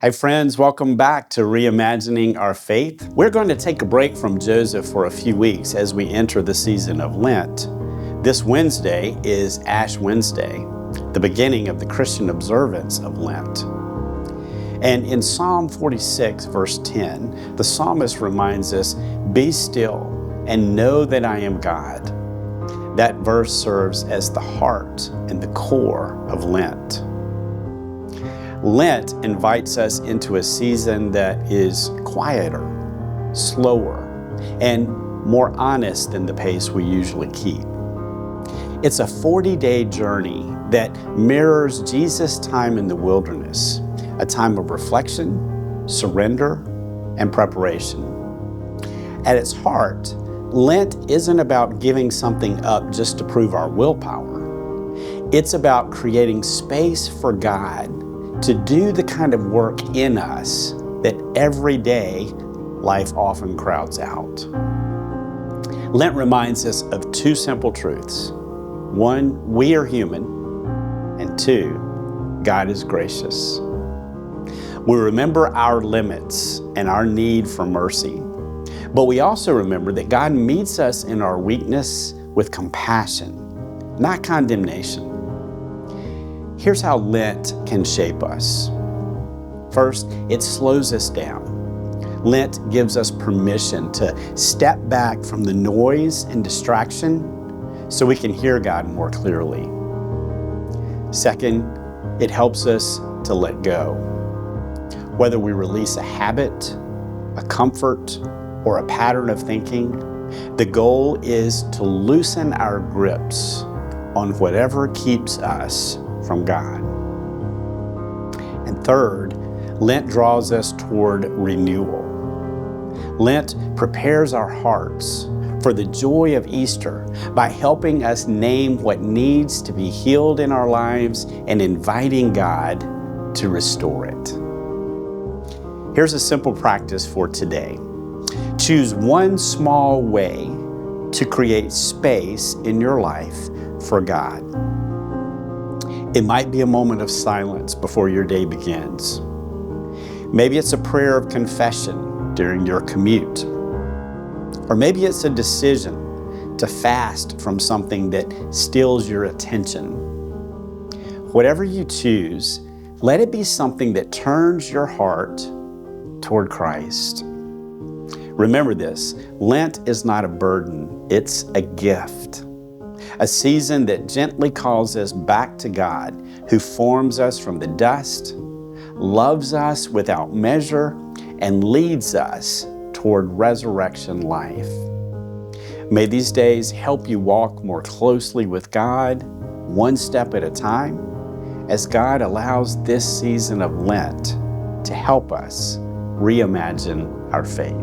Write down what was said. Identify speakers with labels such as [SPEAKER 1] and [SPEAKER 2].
[SPEAKER 1] Hey friends, welcome back to Reimagining Our Faith. We're going to take a break from Joseph for a few weeks as we enter the season of Lent. This Wednesday is Ash Wednesday, the beginning of the Christian observance of Lent. And in Psalm 46, verse 10, the psalmist reminds us, "Be still and know that I am God." That verse serves as the heart and the core of Lent. Lent invites us into a season that is quieter, slower, and more honest than the pace we usually keep. It's a 40-day journey that mirrors Jesus' time in the wilderness, a time of reflection, surrender, and preparation. At its heart, Lent isn't about giving something up just to prove our willpower. It's about creating space for God to do the kind of work in us that every day life often crowds out. Lent reminds us of two simple truths. One, we are human, and two, God is gracious. We remember our limits and our need for mercy, but we also remember that God meets us in our weakness with compassion, not condemnation. Here's how Lent can shape us. First, it slows us down. Lent gives us permission to step back from the noise and distraction so we can hear God more clearly. Second, it helps us to let go. Whether we release a habit, a comfort, or a pattern of thinking, the goal is to loosen our grips on whatever keeps us from God. And third, Lent draws us toward renewal. Lent prepares our hearts for the joy of Easter by helping us name what needs to be healed in our lives and inviting God to restore it. Here's a simple practice for today. Choose one small way to create space in your life for God. It might be a moment of silence before your day begins. Maybe it's a prayer of confession during your commute. Or maybe it's a decision to fast from something that steals your attention. Whatever you choose, let it be something that turns your heart toward Christ. Remember this, Lent is not a burden, it's a gift. A season that gently calls us back to God, who forms us from the dust, loves us without measure, and leads us toward resurrection life. May these days help you walk more closely with God, one step at a time, as God allows this season of Lent to help us reimagine our faith.